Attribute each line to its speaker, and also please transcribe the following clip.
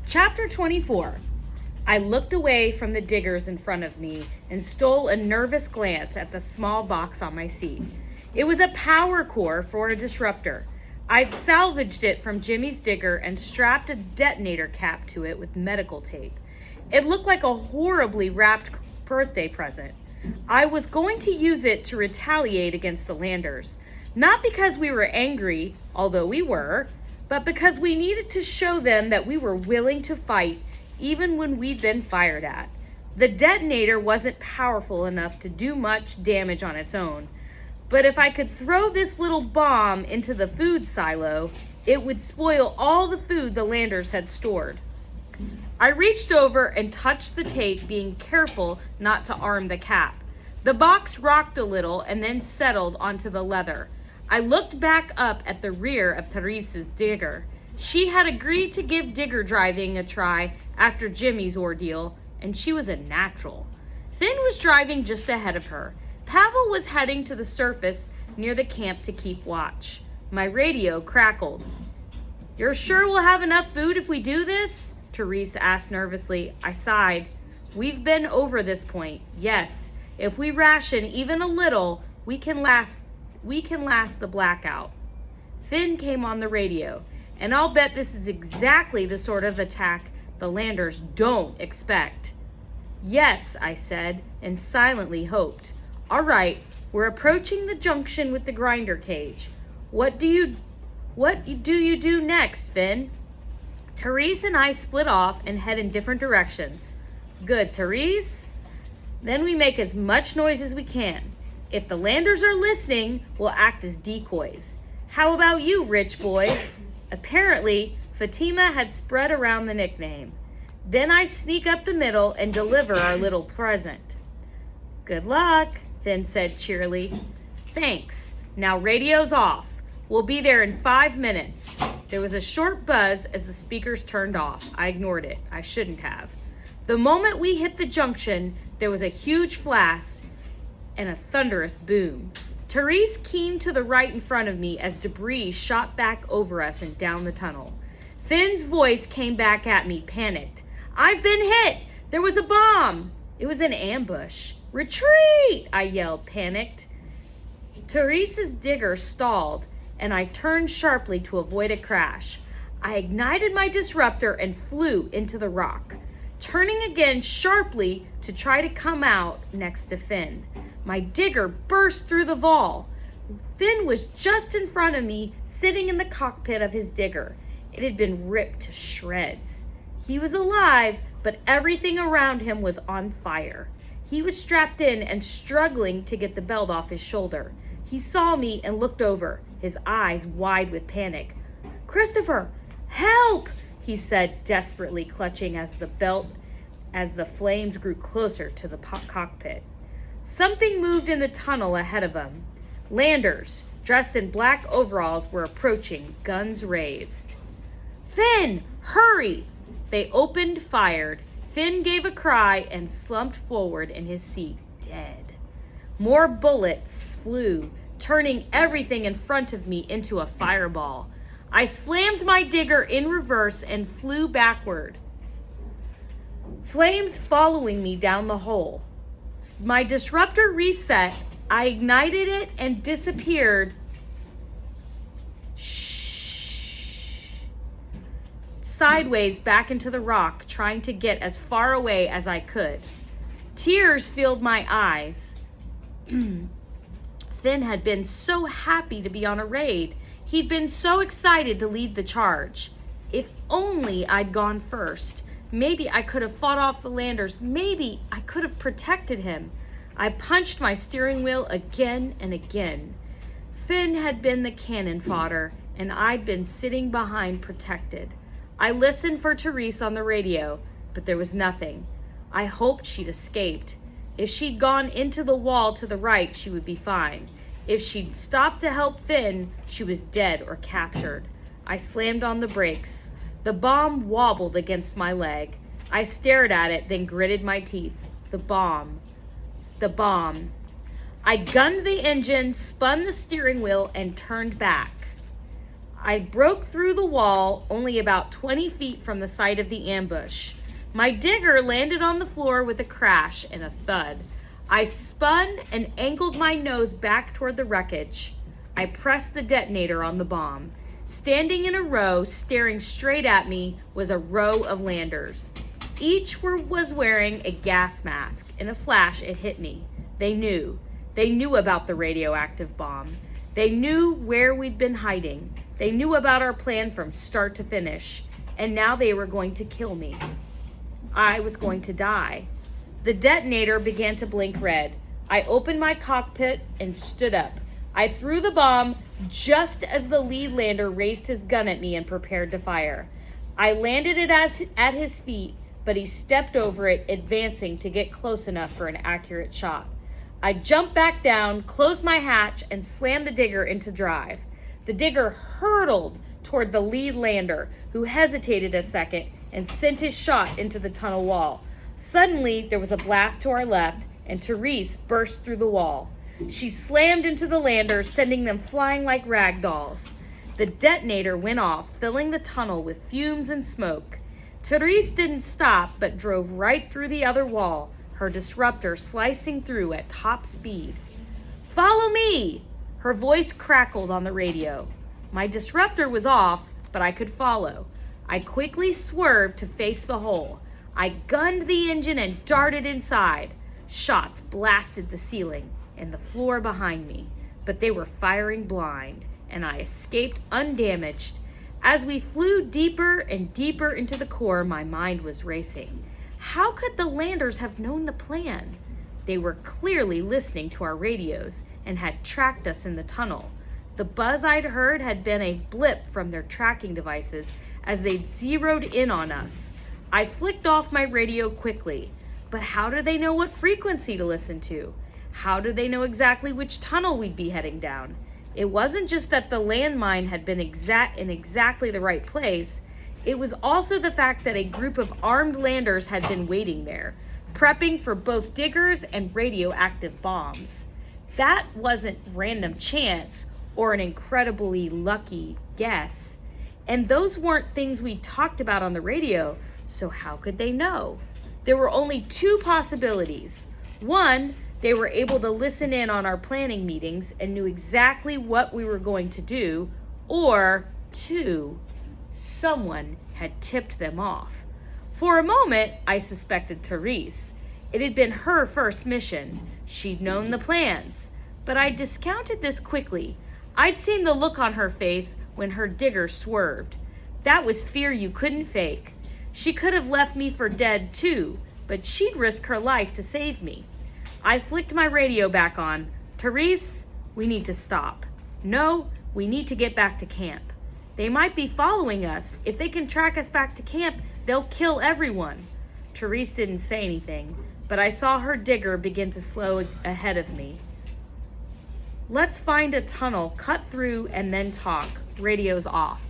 Speaker 1: Chapter 24. I looked away from the diggers in front of me and stole a nervous glance at the small box on my seat. It was a power core for a disruptor. I'd salvaged it from Jimmy's digger and strapped a detonator cap to it with medical tape. It looked like a horribly wrapped birthday present. I was going to use it to retaliate against the Landers, not because we were angry, although we were, but because we needed to show them that we were willing to fight even when we'd been fired at. The detonator wasn't powerful enough to do much damage on its own, but if I could throw this little bomb into the food silo, it would spoil all the food the Landers had stored. I reached over and touched the tape, being careful not to arm the cap. The box rocked a little and then settled onto the leather. I looked back up at the rear of Therese's digger. She had agreed to give digger driving a try after Jimmy's ordeal, and she was a natural. Finn was driving just ahead of her. Pavel was heading to the surface near the camp to keep watch. My radio crackled. "You're sure we'll have enough food if we do this?" Therese asked nervously. I sighed. "We've been over this point. Yes, if we ration even a little, we can last the blackout." Finn came on the radio. "And I'll bet this is exactly the sort of attack the Landers don't expect." "Yes," I said, and silently hoped. "All right, we're approaching the junction with the grinder cage. What do you do next, Finn?" Therese and I split off and head in different directions. "Good, Therese. Then we make as much noise as we can. If the Landers are listening, we'll act as decoys. How about you, rich boy?" Apparently, Fatima had spread around the nickname. "Then I sneak up the middle and deliver our little present." "Good luck," Finn said cheerily. "Thanks. Now radio's off. We'll be there in 5 minutes." There was a short buzz as the speakers turned off. I ignored it. I shouldn't have. The moment we hit the junction, there was a huge flash and a thunderous boom. Therese keened to the right in front of me as debris shot back over us and down the tunnel. Finn's voice came back at me, panicked. "I've been hit! There was a bomb!" "It was an ambush." "Retreat!" I yelled, panicked. Therese's digger stalled, and I turned sharply to avoid a crash. I ignited my disruptor and flew into the rock, turning again sharply to try to come out next to Finn. My digger burst through the wall. Finn was just in front of me, sitting in the cockpit of his digger. It had been ripped to shreds. He was alive, but everything around him was on fire. He was strapped in and struggling to get the belt off his shoulder. He saw me and looked over, his eyes wide with panic. "Christopher, help!" he said, desperately clutching as the flames grew closer to the cockpit. Something moved in the tunnel ahead of him. Landers, dressed in black overalls, were approaching, guns raised. "Finn, hurry!" They opened, fired. Finn gave a cry and slumped forward in his seat, dead. More bullets flew, turning everything in front of me into a fireball. I slammed my digger in reverse and flew backward, flames following me down the hole. My disruptor reset. I ignited it and disappeared sideways back into the rock, trying to get as far away as I could. Tears filled my eyes. Finn had been so happy to be on a raid. He'd been so excited to lead the charge. If only I'd gone first. Maybe I could have fought off the Landers. Maybe I could have protected him. I punched my steering wheel again and again. Finn had been the cannon fodder, and I'd been sitting behind protected. I listened for Therese on the radio, but there was nothing. I hoped she'd escaped. If she'd gone into the wall to the right, she would be fine. If she'd stopped to help Finn, she was dead or captured. I slammed on the brakes. The bomb wobbled against my leg. I stared at it, then gritted my teeth. The bomb. The bomb. I gunned the engine, spun the steering wheel, and turned back. I broke through the wall only about 20 feet from the site of the ambush. My digger landed on the floor with a crash and a thud. I spun and angled my nose back toward the wreckage. I pressed the detonator on the bomb. Standing in a row, staring straight at me, was a row of landers. Each was wearing a gas mask. In a flash, it hit me. They knew. They knew about the radioactive bomb. They knew where we'd been hiding. They knew about our plan from start to finish. And now they were going to kill me. I was going to die. The detonator began to blink red. I opened my cockpit and stood up. I threw the bomb just as the lead lander raised his gun at me and prepared to fire. I landed it at his feet, but he stepped over it, advancing to get close enough for an accurate shot. I jumped back down, closed my hatch, and slammed the digger into drive. The digger hurtled toward the lead lander, who hesitated a second and sent his shot into the tunnel wall. Suddenly, there was a blast to our left, and Therese burst through the wall. She slammed into the lander, sending them flying like rag dolls. The detonator went off, filling the tunnel with fumes and smoke. Therese didn't stop, but drove right through the other wall, her disruptor slicing through at top speed. "Follow me!" Her voice crackled on the radio. My disruptor was off, but I could follow. I quickly swerved to face the hole. I gunned the engine and darted inside. Shots blasted the ceiling and the floor behind me, but they were firing blind, and I escaped undamaged. As we flew deeper and deeper into the core, my mind was racing. How could the landers have known the plan? They were clearly listening to our radios and had tracked us in the tunnel. The buzz I'd heard had been a blip from their tracking devices as they'd zeroed in on us. I flicked off my radio quickly. But how do they know what frequency to listen to? How do they know exactly which tunnel we'd be heading down? It wasn't just that the landmine had been in exactly the right place. It was also the fact that a group of armed landers had been waiting there, prepping for both diggers and radioactive bombs. That wasn't random chance or an incredibly lucky guess. And those weren't things we talked about on the radio, so how could they know? There were only two possibilities. One, they were able to listen in on our planning meetings and knew exactly what we were going to do, or two, someone had tipped them off. For a moment, I suspected Therese. It had been her first mission. She'd known the plans. But I discounted this quickly. I'd seen the look on her face when her digger swerved. That was fear you couldn't fake. She could have left me for dead too, but she'd risk her life to save me. I flicked my radio back on. "Therese, we need to stop." "No, we need to get back to camp." "They might be following us. If they can track us back to camp, they'll kill everyone." Therese didn't say anything, but I saw her digger begin to slow ahead of me. "Let's find a tunnel, cut through, and then talk. Radio's off."